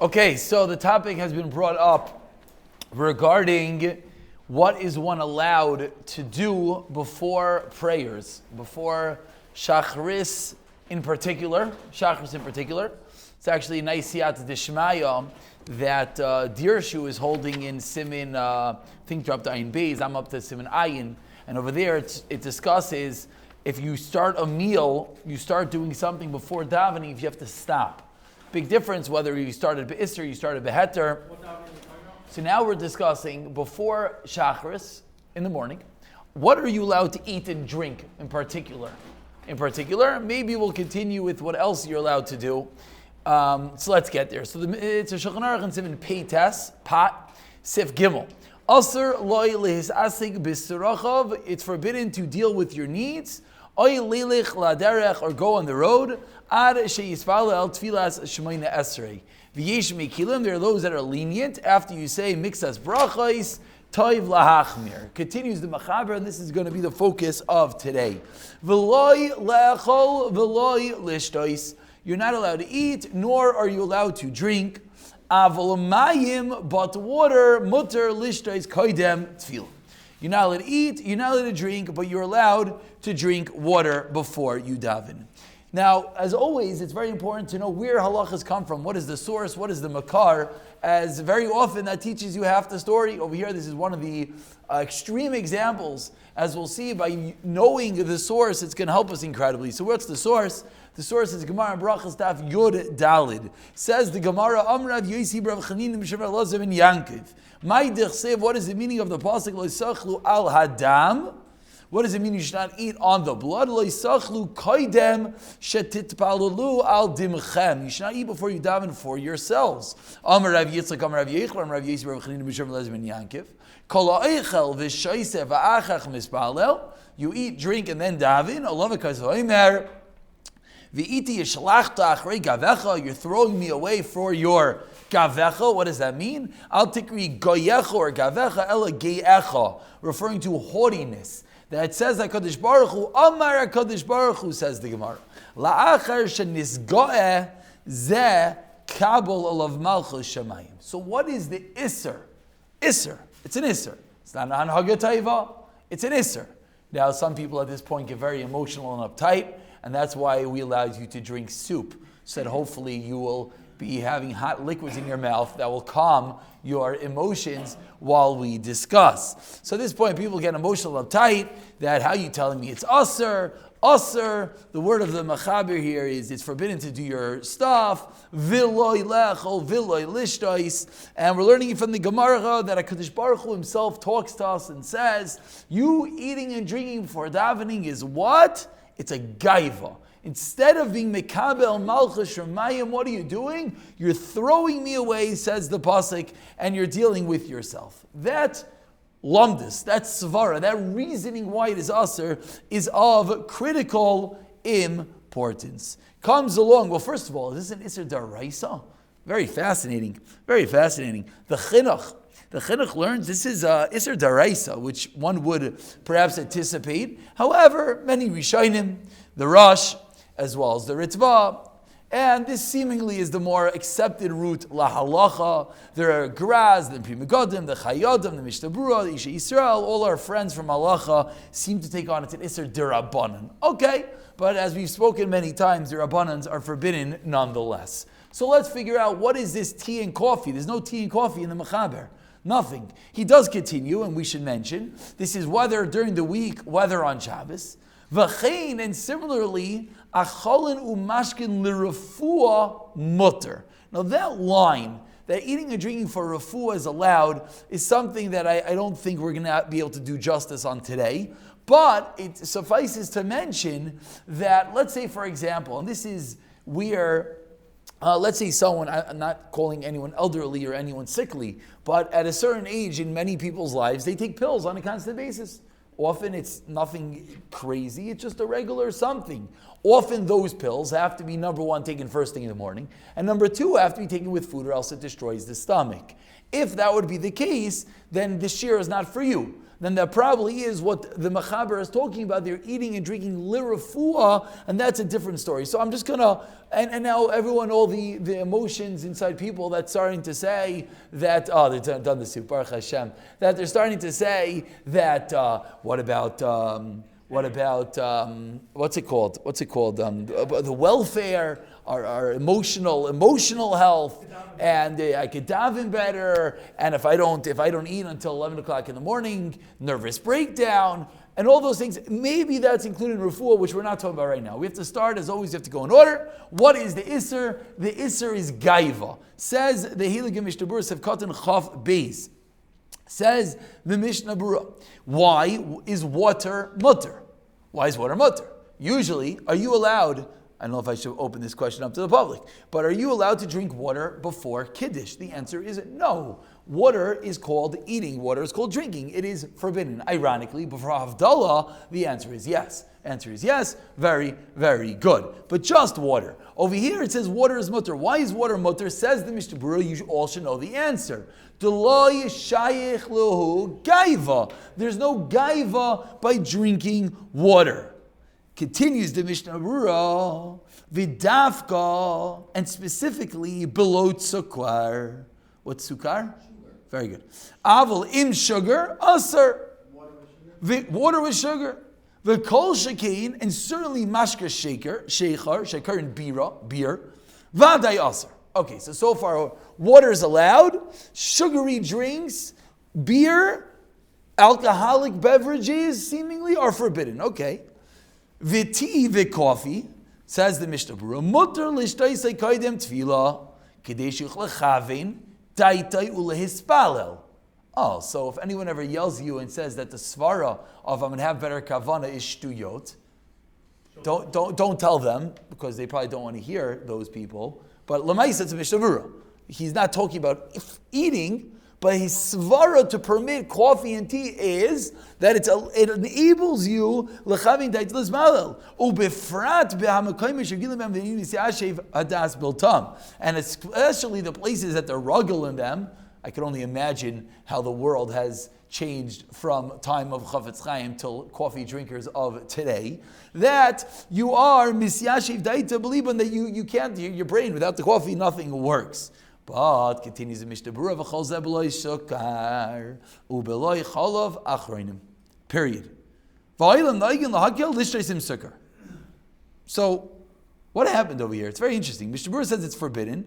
Okay, so the topic has been brought up regarding what is one allowed to do before prayers, before Shacharis in particular. It's actually a nice siyata d'shmaya that Dirshu is holding in Siman, I think you're up to Ayin Beis, I'm up to Siman Ayin, and over there it discusses if you start a meal, you start doing something before davening, if you have to stop. Big difference whether you started Be'isr, you started Beheter. So now we're discussing before Shacharis in the morning, what are you allowed to eat and drink in particular? Maybe we'll continue with what else you're allowed to do. So let's get there. So it's a Shacharis and Siman Peites, Pat, Sif Gimel. Aser loy lehisasig b'sirachav. It's forbidden to deal with your needs. Oy lilich laderech, or go on the road. Ad sheyisfal el tfilas shemaina esrei. V'yesh mekilim. There are those that are lenient after you say mixas brachos. Toiv lahachmir. Continues the Machaber, and this is going to be the focus of today. V'loy lechol v'loy lishtois. You're not allowed to eat, nor are you allowed to drink. Avolamayim, but water, mutter lishtois koidem tefillah. You're not allowed to eat, you're not allowed to drink, but you're allowed to drink water before you daven. Now, as always, it's very important to know where halachas come from. What is the source? What is the makar? As very often that teaches you half the story. Over here, this is one of the extreme examples. As we'll see, by knowing the source, it's going to help us incredibly. So what's the source? The source is Gemara Brachas Daf Yud Dalid. Says the Gemara, Amrav Yosi Brav Chanin Mishav Elazar and Yankiv. What is the meaning of the pasuk? Lo yisachlu al hadam. What does it mean you should not eat on the blood? Lo yisachlu koidem shetitpalulu al dimchem. You should not eat before you daven for yourselves. Amar Rav Yitzchak, Amar Rav Yechon, Amar Rav Yosi Brav Chanin Mishav Elazar and Yankiv. Kol ha'eichel v'shoiseh v'achach mispalel. You eat, drink, and then daven. Allah v'kaz you're throwing me away for your gavecha. What does that mean? Al tikri goyecha or gavecha ela geyecha, referring to haughtiness. That says HaKadosh Baruch Hu, Amar HaKadosh Baruch Hu, says the Gemara. La'achar shenisgoeh zeh kabel alav malchus shamayim. So what is the Isser? Isser. It's an Isser. It's not an Hanhaga Taiva. It's an Isser. Now some people at this point get very emotional and uptight, and that's why we allowed you to drink soup, so that hopefully you will be having hot liquids in your mouth that will calm your emotions while we discuss. So at this point, people get emotional uptight, that how you telling me it's Aser? Aser, the word of the Machaber here is it's forbidden to do your stuff. Viloy lechol, viloy lishtois. And we're learning from the Gemara that HaKadosh Baruch Hu himself talks to us and says, you eating and drinking before davening is what? It's a gaiva. Instead of being mekabel malchus shemayim, what are you doing? You're throwing me away, says the pasuk, and you're dealing with yourself. That lumdus, that svara, that reasoning why it is aser, is of critical importance. Comes along, well, first of all, is this an Isser Daraisa? Very fascinating, very fascinating. The Chinuch learns this is Isser Daraisa, which one would perhaps anticipate. However, many Rishonim, the Rosh, as well as the Ritva, and this seemingly is the more accepted route, La Halacha. There are Graz, the Pri Megadim, the Chayodim, the Mishnah Berurah, the Isha Yisrael, all our friends from Halacha seem to take on it's an Isser Derabanan. Okay, but as we've spoken many times, the Rabbanans are forbidden nonetheless. So let's figure out what is this tea and coffee. There's no tea and coffee in the Machaber. Nothing. He does continue, and we should mention, this is whether during the week, whether on Shabbos. V'chein, and similarly, acholin umashkin l'refuah mutter. Now that line, that eating and drinking for refuah is allowed, is something that I don't think we're going to be able to do justice on today. But it suffices to mention that, let's say for example, and this is where, let's say someone, I'm not calling anyone elderly or anyone sickly, but at a certain age in many people's lives, they take pills on a constant basis. Often it's nothing crazy, it's just a regular something. Often those pills have to be, number one, taken first thing in the morning, and number two, have to be taken with food or else it destroys the stomach. If that would be the case, then the shir is not for you. Then that probably is what the Mechaber is talking about. They're eating and drinking lirafua, and that's a different story. So I'm just gonna, and now everyone, all the emotions inside people that's starting to say that, they've done this, Baruch Hashem, that they're starting to say that, what about what's it called? The welfare, our emotional health, and I could daven better. And if I don't eat until 11 o'clock in the morning, nervous breakdown, and all those things. Maybe that's included in refuah, which we're not talking about right now. We have to start, as always, we have to go in order. What is the isser? The isser is gaiva. Says the Heilige Mishnah Berurah Sevkatan Chaf Beis. Says the Mishnah Berurah, why is water mutter? Why is water mutter? Usually, are you allowed, I don't know if I should open this question up to the public, but are you allowed to drink water before Kiddush? The answer is no. Water is called eating, water is called drinking. It is forbidden. Ironically, before Havdalah, the answer is yes. Answer is yes. Very, very good. But just water. Over here it says water is mutter. Why is water mutter? Says the Mishnah Berurah, you all should know the answer. Deloy shayich lehu gaiva. There's no gaiva by drinking water. Continues the Mishnah Berurah, vidafka, and specifically below sukkar. What's sukkar? Sugar. Very good. Aval im sugar, asar. Water with sugar. V'kol shekein, and certainly mashka sheker and beer. Vaday asar. Okay, so far water is allowed. Sugary drinks, beer, alcoholic beverages seemingly are forbidden. Okay. V'ti v'coffee, says the Mishnah Berurah, mutter l'shtaisei kaidem tefila, kadesh yuch lechavein, daitai ulehispalel. Oh, so if anyone ever yells at you and says that the svara of I'm going to have better kavana is shtuyot, don't tell them, because they probably don't want to hear those people. But l'maisa it's a Mishnah Berurah. He's not talking about eating, but his svara to permit coffee and tea is that it enables you lechavin daitlis malel ubefrat behamakayim shegilim b'hem v'nini siashev hadas biltam, and especially the places that they're rugged in them. I can only imagine how the world has changed from time of Chafetz Chaim till coffee drinkers of today. That you are misyashiv daita believe that you can't, your brain without the coffee nothing works. But continues the Mishnah Berurah, v'chol zeh b'lo shukar u'b'lo chalav achronim. Period. V'oilam noigin lahakel lishtreisim sukkar. So, what happened over here? It's very interesting. Mishnah Berurah says it's forbidden.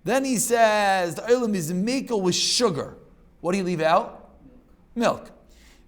Then he says the oilam is mekel with sugar. What do you leave out? Milk.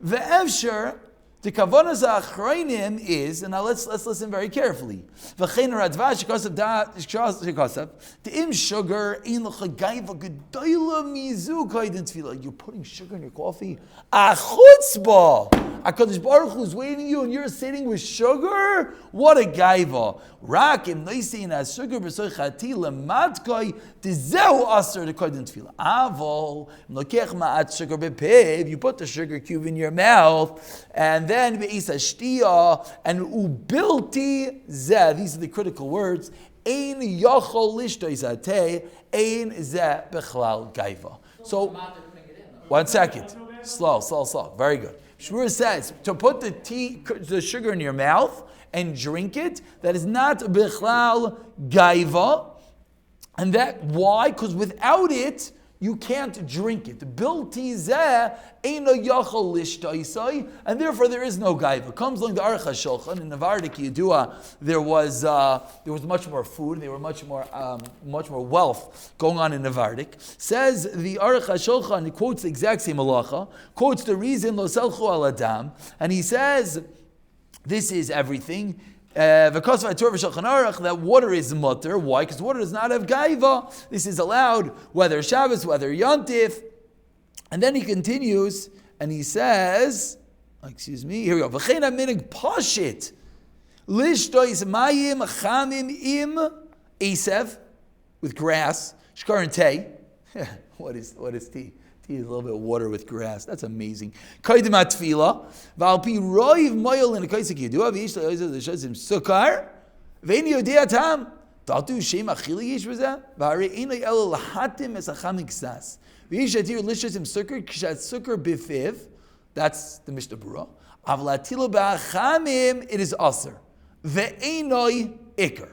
Ve'evsher, the kavanas achronim is, and now let's listen very carefully. V'chein radvash shekasav the im sugar in l'chagayva gedoyla mizu kaiden tefila. You're putting sugar in your coffee. A chutzpah. HaKadosh Baruch Hu is waiting you and you're sitting with sugar? What a gaiva. Rak im noisein as sugar b'soy chati lematkai tizeu aser kaiden tefila. Avol lokech ma'at sugar bepiv. You put the sugar cube in your mouth, and then be'isa shtia and ubilti zeh. These are the critical words. Ein yachol lishtoizateh ein zeh bechlal gaiva. So, 1 second. Slow. Very good. Shmuel says to put the sugar in your mouth and drink it, that is not bechlal gaiva. And that, why? Because without it, you can't drink it. Bilti zeh eino yachol lishtaisai, and therefore there is no gaiva. Comes along the Aruch HaShulchan in Navardik Yedua. There was much more food. There were much more wealth going on in Navardik. Says the Aruch HaShulchan, he quotes the exact same halacha, quotes the reason lo selchu al adam, and he says this is everything. That water is mutter. Why? Because water does not have gaiva. This is allowed whether Shabbos, whether Yontif. And then he continues and he says, here we go. V'chein haminig pashit lishtois mayim chamim im esev, with grass, shkar and tei. What is tea? a little bit of water with grass. That's amazing. Kaidim atfila. Valpi roiv moyel in a kaisik yidua. V'yish le'oizel l'shazim sukar. V'eni yodea tam. Taltu shem achili yish b'zeh. V'harei einay ela l'hatim es acham iksas. V'yish atir l'shazim sukar. Kshat sukar bifiv. That's the Mishnah Berurah. Avlatila ba'achamim. It is aser. Ve'enoi ikar.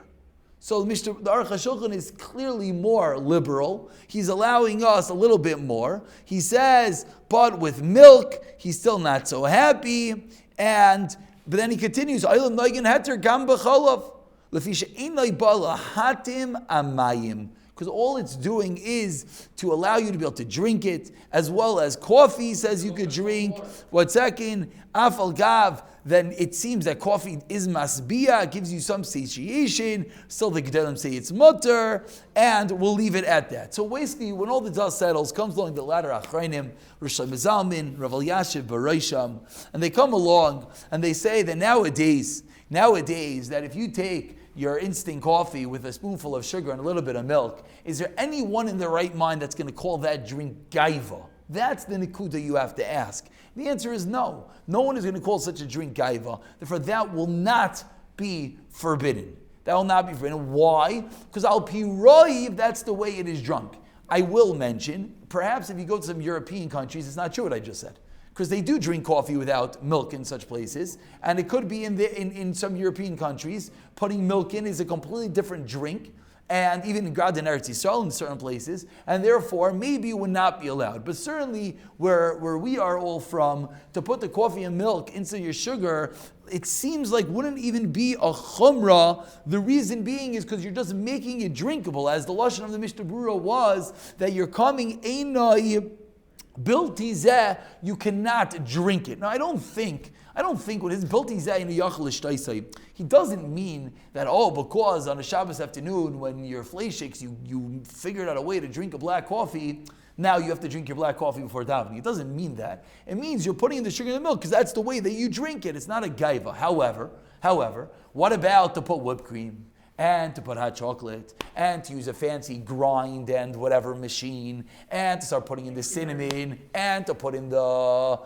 So the Aruch HaShulchan is clearly more liberal. He's allowing us a little bit more. He says, but with milk, he's still not so happy. But then he continues, because all it's doing is to allow you to be able to drink it, as well as coffee says you could drink. What's second? Afal gav. Then it seems that coffee is masbia, gives you some satiation. Still the Gedolim say it's mutter, and we'll leave it at that. So basically, when all the dust settles, comes along the ladder Achrayim, Rosh Mizalmin, Rav Elyashiv, Barosham, and they come along and they say that nowadays, that if you take your instant coffee with a spoonful of sugar and a little bit of milk, is there anyone in their right mind that's going to call that drink gaiva? That's the nikuda you have to ask. The answer is no. No one is going to call such a drink gaiva. Therefore, that will not be forbidden. That will not be forbidden. Why? Because al pi roiv, that's the way it is drunk. I will mention, perhaps if you go to some European countries, it's not true what I just said. Because they do drink coffee without milk in such places. And it could be in some European countries, putting milk in is a completely different drink. And even in Grad and Eretz Yisrael in certain places, and therefore maybe it would not be allowed. But certainly where we are all from, to put the coffee and milk into your sugar, it seems like wouldn't even be a chumrah. The reason being is because you're just making it drinkable, as the lashon of the Mishnah Berurah was that you're coming einai bilti zeh, you cannot drink it. Now I don't think what his bilti zeh in a yachal ishtaisai, he doesn't mean that, because on a Shabbos afternoon when you're fleshix, you figured out a way to drink a black coffee, now you have to drink your black coffee before davening. It doesn't mean that. It means you're putting in the sugar in the milk because that's the way that you drink it. It's not a gaiva. However, what about to put whipped cream and to put hot chocolate and to use a fancy grind and whatever machine and to start putting in the cinnamon and to put in the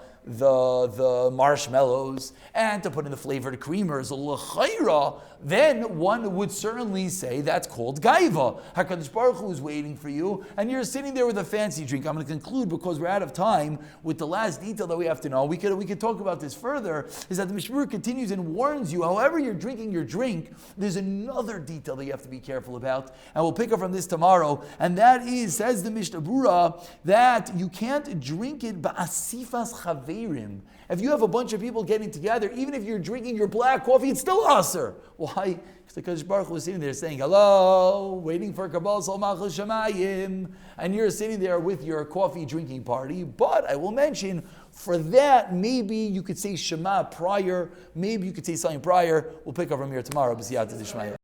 marshmallows and to put in the flavored creamers, l'chayra, then one would certainly say that's called gaiva. HaKadosh Baruch Hu is waiting for you, and you're sitting there with a fancy drink. I'm going to conclude because we're out of time with the last detail that we have to know. We could talk about this further, is that the Mishnah Berurah continues and warns you, however you're drinking your drink, there's another detail that you have to be careful about, and we'll pick up from this tomorrow, and that is, says the Mishnah Berurah, that you can't drink it ba'asifas chaverim. If you have a bunch of people getting together, even if you're drinking your black coffee, it's still aser. Why? Because the Kadosh Baruch Hu was sitting there saying, hello, waiting for Kabbalah Sol Malchus Shamayim, and you're sitting there with your coffee drinking party. But I will mention, for that, maybe you could say Shema prior, maybe you could say something prior. We'll pick up from here tomorrow. B'siyata d'shmaya.